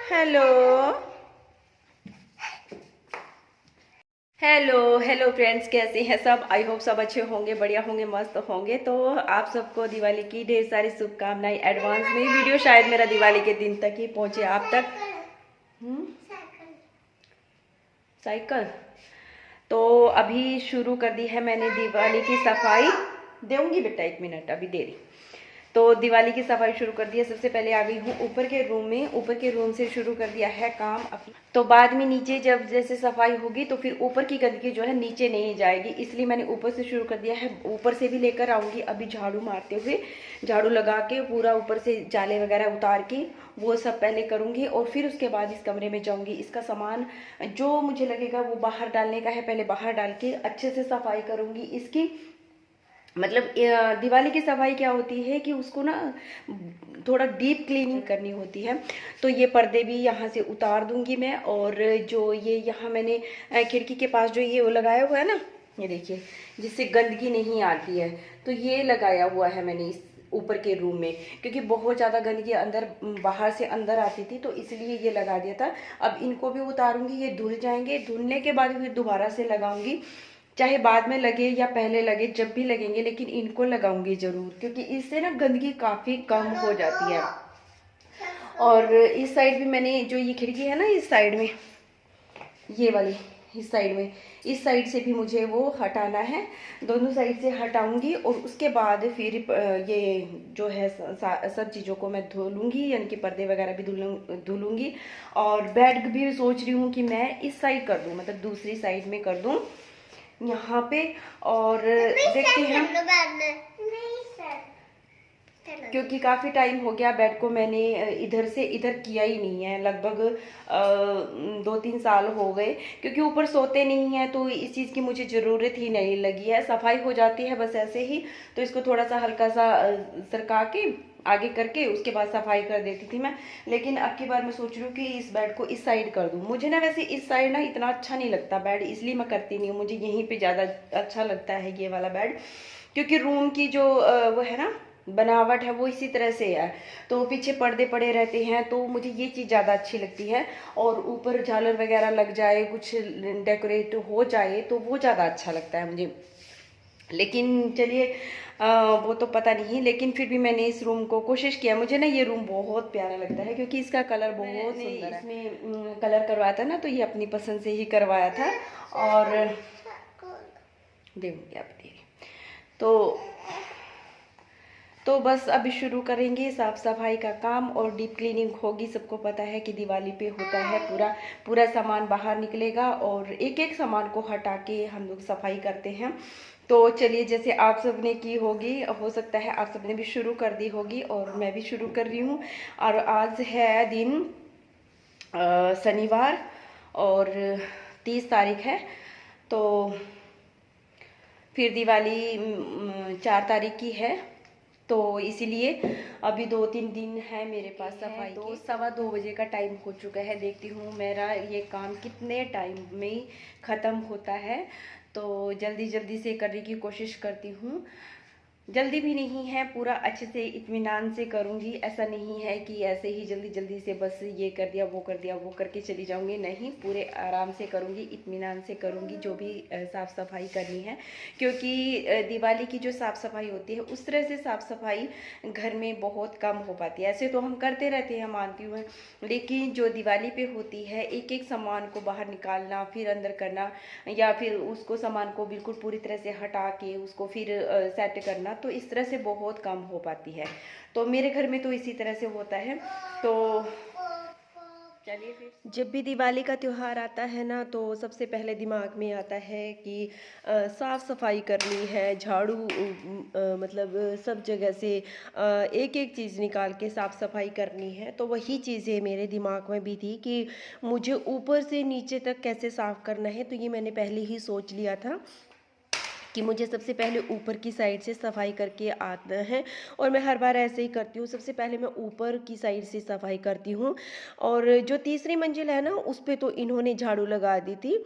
Hello hello hello friends, कैसे हैं सब। आई होप सब अच्छे होंगे, बढ़िया होंगे, मस्त होंगे। तो आप सबको दिवाली की ढेर सारी शुभकामनाएं एडवांस में। वीडियो शायद मेरा दिवाली के दिन तक ही पहुंचे आप तक। हम्म। साइकिल तो अभी शुरू कर दी है मैंने दिवाली की सफाई। दूंगी बेटा, 1 मिनट अभी दे रही। तो दिवाली की सफाई शुरू कर दी है। सबसे पहले आ गई हूँ ऊपर के रूम में। ऊपर के रूम से शुरू कर दिया है काम अपना। तो बाद में नीचे जब जैसे सफाई होगी तो फिर ऊपर की गंदगी जो है नीचे नहीं जाएगी, इसलिए मैंने ऊपर से शुरू कर दिया है। ऊपर से भी लेकर आऊंगी अभी झाड़ू मारते हुए। झाड़ू लगा के पूरा ऊपर से जाले वगैरह उतार के वो सब पहले करूंगी, और फिर उसके बाद इस कमरे में जाऊंगी। इसका सामान जो मुझे लगेगा वो बाहर डालने का है, पहले बाहर डाल के अच्छे से सफाई करूंगी इसकी। मतलब दिवाली की सफाई क्या होती है कि उसको ना थोड़ा डीप क्लीनिंग करनी होती है। तो ये पर्दे भी यहाँ से उतार दूंगी मैं। और जो ये यहाँ मैंने खिड़की के पास जो ये वो लगाया हुआ है ना, ये देखिए, जिससे गंदगी नहीं आती है, तो ये लगाया हुआ है मैंने इस ऊपर के रूम में, क्योंकि बहुत ज़्यादा गंदगी अंदर बाहर से अंदर आती थी, तो इसलिए ये लगा दिया था। अब इनको भी उतारूंगी, ये धुल जाएंगे। धुलने के बाद फिर दोबारा से लगाऊंगी, चाहे बाद में लगे या पहले लगे, जब भी लगेंगे, लेकिन इनको लगाऊंगी जरूर, क्योंकि इससे ना गंदगी काफ़ी कम हो जाती है। और इस साइड भी मैंने जो ये खिड़की है ना, इस साइड में, ये वाली, इस साइड में, इस साइड से भी मुझे वो हटाना है। दोनों साइड से हटाऊंगी और उसके बाद फिर ये जो है सब चीज़ों को मैं धुलूंगी, यानी कि पर्दे वगैरह भी धुलूंगी। और बेड भी सोच रही हूँ कि मैं इस साइड कर दूँ, मतलब दूसरी साइड में कर दूँ यहाँ पे। और देखते हैं, क्योंकि काफ़ी टाइम हो गया बेड को मैंने इधर से इधर किया ही नहीं है। लगभग 2-3 साल हो गए, क्योंकि ऊपर सोते नहीं हैं, तो इस चीज़ की मुझे ज़रूरत ही नहीं लगी है। सफाई हो जाती है बस ऐसे ही, तो इसको थोड़ा सा हल्का सा सरका के आगे करके उसके बाद सफाई कर देती थी मैं। लेकिन अब की बार मैं सोच रही हूँ कि इस बेड को इस साइड कर दूँ। मुझे ना वैसे इस साइड ना इतना अच्छा नहीं लगता बेड, इसलिए मैं करती नहीं हूँ। मुझे यहीं पे ज़्यादा अच्छा लगता है ये वाला बेड, क्योंकि रूम की जो वो है ना बनावट है वो इसी तरह से है, तो पीछे पर्दे पड़े रहते हैं, तो मुझे ये चीज़ ज़्यादा अच्छी लगती है। और ऊपर झालर वगैरह लग जाए, कुछ डेकोरेट हो जाए, तो वो ज़्यादा अच्छा लगता है मुझे। लेकिन चलिए, वो तो पता नहीं, लेकिन फिर भी मैंने इस रूम को कोशिश किया। मुझे ना ये रूम बहुत प्यारा लगता है, क्योंकि इसका कलर बहुत सुंदर है। इसमें कलर करवाया था ना, तो ये अपनी पसंद से ही करवाया था। और देखो क्या बता रही, तो बस अभी शुरू करेंगे साफ सफाई का काम, और डीप क्लीनिंग होगी। सबको पता है कि दिवाली पे होता है, पूरा पूरा सामान बाहर निकलेगा, और एक एक सामान को हटा के हम लोग सफाई करते हैं। तो चलिए, जैसे आप सब ने की होगी, हो सकता है आप सब ने भी शुरू कर दी होगी, और मैं भी शुरू कर रही हूँ। और आज है दिन शनिवार, और 30 तारीख है। तो फिर दिवाली 4 तारीख की है, तो इसीलिए अभी 2-3 दिन है मेरे पास सफाई। तो 2:15 का टाइम हो चुका है। देखती हूँ मेरा ये काम कितने टाइम में ख़त्म होता है। तो जल्दी जल्दी से करने की कोशिश करती हूँ। जल्दी भी नहीं है, पूरा अच्छे से इत्मीनान से करूँगी। ऐसा नहीं है कि ऐसे ही जल्दी जल्दी से बस ये कर दिया वो कर दिया वो करके चली जाऊँगी, नहीं, पूरे आराम से करूँगी, इत्मीनान से करूँगी जो भी साफ़ सफाई करनी है। क्योंकि दिवाली की जो साफ़ सफाई होती है, उस तरह से साफ़ सफाई घर में बहुत कम हो पाती है। ऐसे तो हम करते रहते हैं, मानती हूँ, लेकिन जो दिवाली पे होती है, एक एक सामान को बाहर निकालना, फिर अंदर करना, या फिर उसको सामान को बिल्कुल पूरी तरह से हटा के उसको फिर सेट करना, तो इस तरह से बहुत कम हो पाती है। तो मेरे घर में तो इसी तरह से होता है। तो चलिए, फिर जब भी दिवाली का त्यौहार आता है ना, तो सबसे पहले दिमाग में आता है कि साफ़ सफाई करनी है, झाड़ू, मतलब सब जगह से एक एक चीज़ निकाल के साफ़ सफाई करनी है। तो वही चीज़ें मेरे दिमाग में भी थी कि मुझे ऊपर से नीचे तक कैसे साफ़ करना है। तो ये मैंने पहले ही सोच लिया था कि मुझे सबसे पहले ऊपर की साइड से सफाई करके आना है, और मैं हर बार ऐसे ही करती हूँ। सबसे पहले मैं ऊपर की साइड से सफाई करती हूँ, और जो तीसरी मंजिल है ना, उस पे तो इन्होंने झाड़ू लगा दी थी।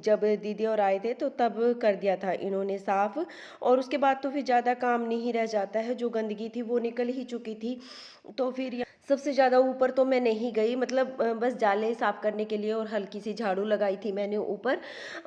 जब दीदी और आए थे तो तब कर दिया था इन्होंने साफ़। और उसके बाद तो फिर ज़्यादा काम नहीं रह जाता है, जो गंदगी थी वो निकल ही चुकी थी। तो फिर सबसे ज़्यादा ऊपर तो मैं नहीं गई, मतलब बस जाले साफ़ करने के लिए और हल्की सी झाड़ू लगाई थी मैंने ऊपर।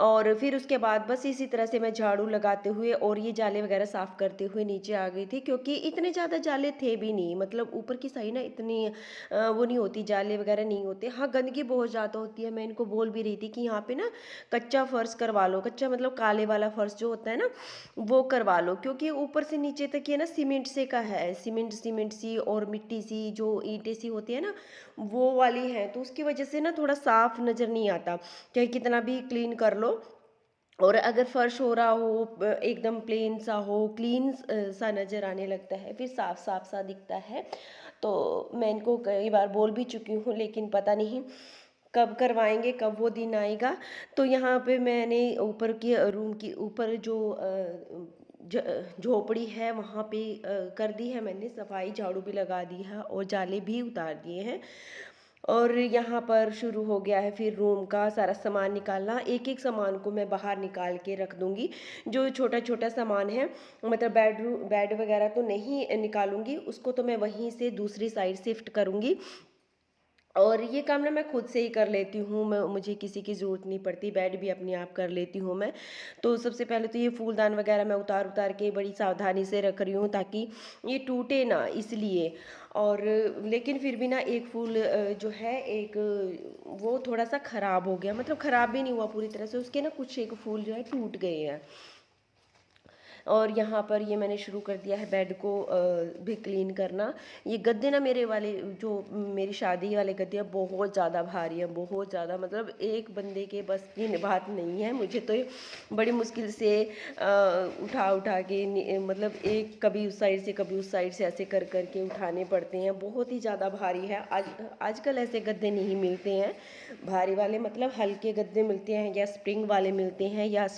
और फिर उसके बाद बस इसी तरह से मैं झाड़ू लगाते हुए और ये जाले वगैरह साफ़ करते हुए नीचे आ गई थी, क्योंकि इतने ज़्यादा जाले थे भी नहीं, मतलब ऊपर की साइड ना इतनी वो नहीं होती, जाले वगैरह नहीं होते। हाँ, गंदगी बहुत ज़्यादा होती है। मैं इनको बोल भी रही थी कि यहाँ पे ना कच्चा फर्श करवा लो, कच्चा मतलब काले वाला फर्श जो होता है ना, वो करवा लो, क्योंकि ऊपर से नीचे तक ये ना सीमेंट से का है, सीमेंट सीमेंट सी और मिट्टी सी, जो ईंटें सी होती है ना, वो वाली है, तो उसकी वजह से ना थोड़ा साफ नज़र नहीं आता, चाहे कितना भी क्लीन कर लो। और अगर फर्श हो रहा हो एकदम प्लेन सा हो, क्लीन सा नज़र आने लगता है, फिर साफ साफ सा दिखता है। तो मैं इनको कई बार बोल भी चुकी हूँ, लेकिन पता नहीं कब करवाएंगे, कब वो दिन आएगा। तो यहाँ पे मैंने ऊपर की रूम की ऊपर जो झोपड़ी है वहाँ पे कर दी है मैंने सफाई, झाड़ू भी लगा दी है और जाले भी उतार दिए हैं। और यहाँ पर शुरू हो गया है फिर रूम का सारा सामान निकालना। एक एक सामान को मैं बाहर निकाल के रख दूंगी, जो छोटा छोटा सामान है, मतलब बेड वगैरह तो नहीं निकालूंगी, उसको तो मैं वहीं से दूसरी साइड शिफ्ट करूंगी। और ये काम ना मैं खुद से ही कर लेती हूँ, मैं मुझे किसी की ज़रूरत नहीं पड़ती, बेड भी अपने आप कर लेती हूँ मैं। तो सबसे पहले तो ये फूलदान वगैरह मैं उतार उतार के बड़ी सावधानी से रख रही हूँ, ताकि ये टूटे ना, इसलिए। और लेकिन फिर भी ना एक फूल जो है एक वो थोड़ा सा ख़राब हो गया, मतलब ख़राब भी नहीं हुआ पूरी तरह से, उसके ना कुछ एक फूल जो है टूट गए हैं। और यहाँ पर ये मैंने शुरू कर दिया है बेड को भी क्लीन करना। ये गद्दे ना मेरे वाले, जो मेरी शादी वाले गद्दे हैं, बहुत ज़्यादा भारी हैं, बहुत ज़्यादा, मतलब एक बंदे के बस की बात नहीं है। मुझे तो ये बड़ी मुश्किल से उठा उठा के मतलब एक कभी उस साइड से कभी उस साइड से ऐसे कर कर के उठाने पड़ते हैं, बहुत ही ज़्यादा भारी है। आजकल ऐसे गद्दे नहीं मिलते हैं भारी वाले, मतलब हल्के गद्दे मिलते हैं, या स्प्रिंग वाले मिलते हैं, या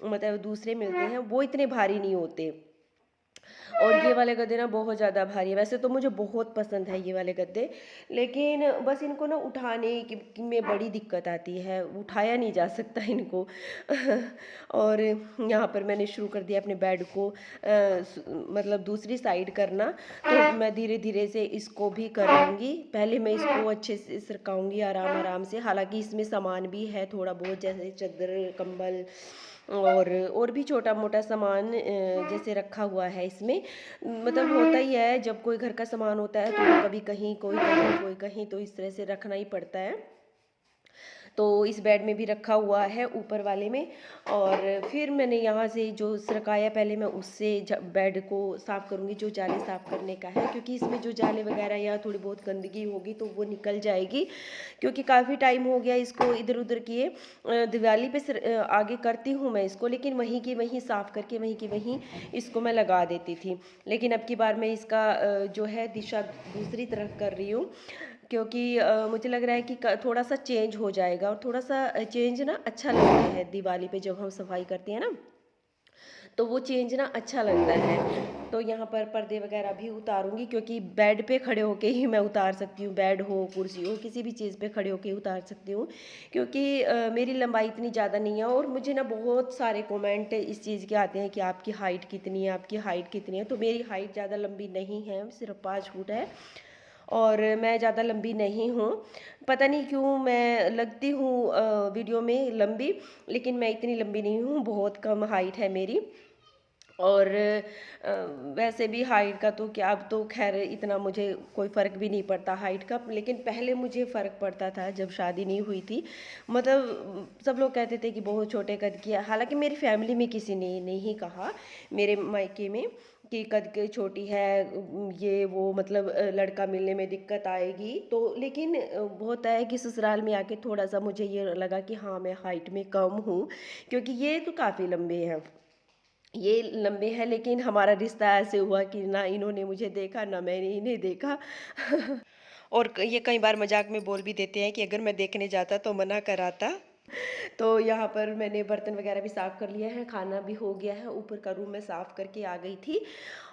मतलब दूसरे मिलते हैं, वो इतने भारी नहीं होते। और ये वाले गद्दे ना बहुत ज़्यादा भारी है, वैसे तो मुझे बहुत पसंद है ये वाले गद्दे, लेकिन बस इनको ना उठाने में बड़ी दिक्कत आती है, उठाया नहीं जा सकता इनको। और यहाँ पर मैंने शुरू कर दिया अपने बेड को मतलब दूसरी साइड करना। तो मैं धीरे धीरे से इसको भी करूँगी, पहले मैं इसको अच्छे से सरकाऊँगी आराम आराम से। हालांकि इसमें सामान भी है थोड़ा बहुत, जैसे चादर, कंबल और भी छोटा मोटा सामान जैसे रखा हुआ है इसमें। मतलब होता ही है, जब कोई घर का सामान होता है तो वो कभी कहीं, कोई कहीं, कोई कहीं, तो इस तरह से रखना ही पड़ता है। तो इस बेड में भी रखा हुआ है ऊपर वाले में। और फिर मैंने यहाँ से जो सरकाया, पहले मैं उससे बेड को साफ़ करूँगी, जो जाले साफ़ करने का है, क्योंकि इसमें जो जाले वगैरह या थोड़ी बहुत गंदगी होगी तो वो निकल जाएगी, क्योंकि काफ़ी टाइम हो गया इसको इधर उधर किए। दिवाली पे आगे करती हूँ मैं इसको, लेकिन वहीं की वहीं साफ़ करके वहीं की वहीं इसको मैं लगा देती थी। लेकिन अब की बार मैं इसका जो है दिशा दूसरी तरफ कर रही हूँ, क्योंकि मुझे लग रहा है कि थोड़ा सा चेंज हो जाएगा, और थोड़ा सा चेंज ना अच्छा लगता है दिवाली पे जब हम सफाई करते हैं ना, तो वो चेंज ना अच्छा लगता है। तो यहाँ पर पर्दे वगैरह भी उतारूंगी, क्योंकि बेड पे खड़े होके ही मैं उतार सकती हूँ, बेड हो कुर्सी हो किसी भी चीज़ पे खड़े होके ही उतार सकती हूँ, क्योंकि मेरी लंबाई इतनी ज़्यादा नहीं है। और मुझे ना बहुत सारे कमेंट इस चीज़ के आते हैं कि आपकी हाइट कितनी है, आपकी हाइट कितनी है। तो मेरी हाइट ज़्यादा लंबी नहीं है, सिर्फ 5 फुट है, और मैं ज़्यादा लंबी नहीं हूँ। पता नहीं क्यों मैं लगती हूँ वीडियो में लंबी, लेकिन मैं इतनी लंबी नहीं हूँ, बहुत कम हाइट है मेरी। और वैसे भी हाइट का तो क्या, अब तो खैर इतना मुझे कोई फ़र्क भी नहीं पड़ता हाइट का, लेकिन पहले मुझे फ़र्क पड़ता था जब शादी नहीं हुई थी। मतलब सब लोग कहते थे कि बहुत छोटे कद की है, हालांकि मेरी फैमिली में किसी ने नहीं कहा, मेरे मायके में, कि कद के छोटी है, ये वो, मतलब लड़का मिलने में दिक्कत आएगी। तो लेकिन होता है कि ससुराल में आके थोड़ा सा मुझे ये लगा कि हाँ मैं हाइट में कम हूँ, क्योंकि ये तो काफ़ी लंबे हैं, ये लंबे हैं, लेकिन हमारा रिश्ता ऐसे हुआ कि ना इन्होंने मुझे देखा ना मैंने इन्हें देखा। और ये कई बार मजाक में बोल भी देते हैं कि अगर मैं देखने जाता तो मना कराता। तो यहाँ पर मैंने बर्तन वगैरह भी साफ़ कर लिया है, खाना भी हो गया है, ऊपर का रूम मैं साफ़ करके आ गई थी।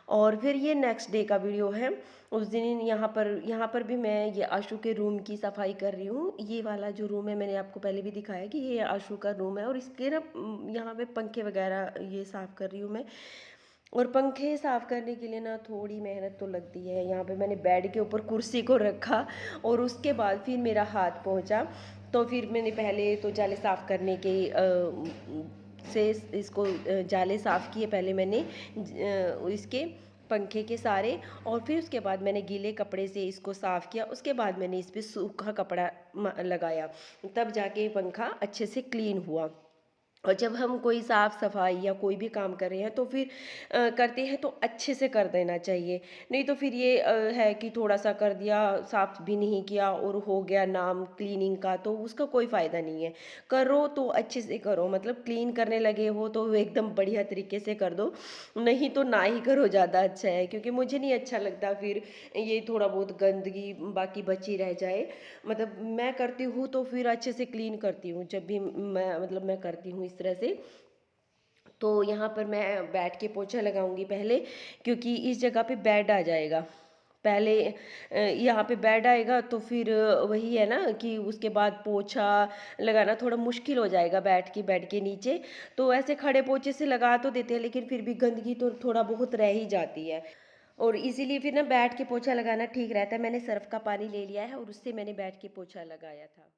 और फिर ये नेक्स्ट डे का वीडियो है। उस दिन यहाँ पर भी मैं ये आशु के रूम की सफाई कर रही हूँ। ये वाला जो रूम है मैंने आपको पहले भी दिखाया कि ये आशु का रूम है, और इसके ना यहाँ पे पंखे वगैरह ये साफ़ कर रही हूँ मैं। और पंखे साफ़ करने के लिए ना थोड़ी मेहनत तो लगती है। यहाँ पे मैंने बेड के ऊपर कुर्सी को रखा और उसके बाद फिर मेरा हाथ पहुँचा। तो फिर मैंने पहले तो जाले साफ़ करने के से इसको जाले साफ़ किए पहले मैंने इसके पंखे के सारे, और फिर उसके बाद मैंने गीले कपड़े से इसको साफ़ किया। उसके बाद मैंने इस पे सूखा कपड़ा लगाया, तब जाके पंखा अच्छे से क्लीन हुआ। और जब हम कोई साफ़ सफाई या कोई भी काम कर रहे हैं तो फिर करते हैं तो अच्छे से कर देना चाहिए। नहीं तो फिर ये है कि थोड़ा सा कर दिया, साफ़ भी नहीं किया और हो गया नाम क्लीनिंग का, तो उसका कोई फ़ायदा नहीं है। करो तो अच्छे से करो, मतलब क्लीन करने लगे हो तो एकदम बढ़िया तरीके से कर दो, नहीं तो ना ही करो, ज़्यादा अच्छा है। क्योंकि मुझे नहीं अच्छा लगता फिर ये थोड़ा बहुत गंदगी बाकी बची रह जाए। मतलब मैं करती हूँ तो फिर अच्छे से क्लीन करती हूँ, जब भी मैं करती हूँ इस तरह से। तो यहाँ पर मैं बैठ के पोछा लगाऊंगी पहले, क्योंकि इस जगह पे बेड आ जाएगा पहले। यहाँ पे बेड आएगा तो फिर वही है ना कि उसके बाद पोछा लगाना थोड़ा मुश्किल हो जाएगा बैठ के बेड के नीचे। तो ऐसे खड़े पोछे से लगा तो देते हैं, लेकिन फिर भी गंदगी तो थोड़ा बहुत रह ही जाती है। और इसीलिए फिर ना बैठ के पोछा लगाना ठीक रहता है। मैंने सर्फ का पानी ले लिया है और उससे मैंने बैठ के पोछा लगाया था।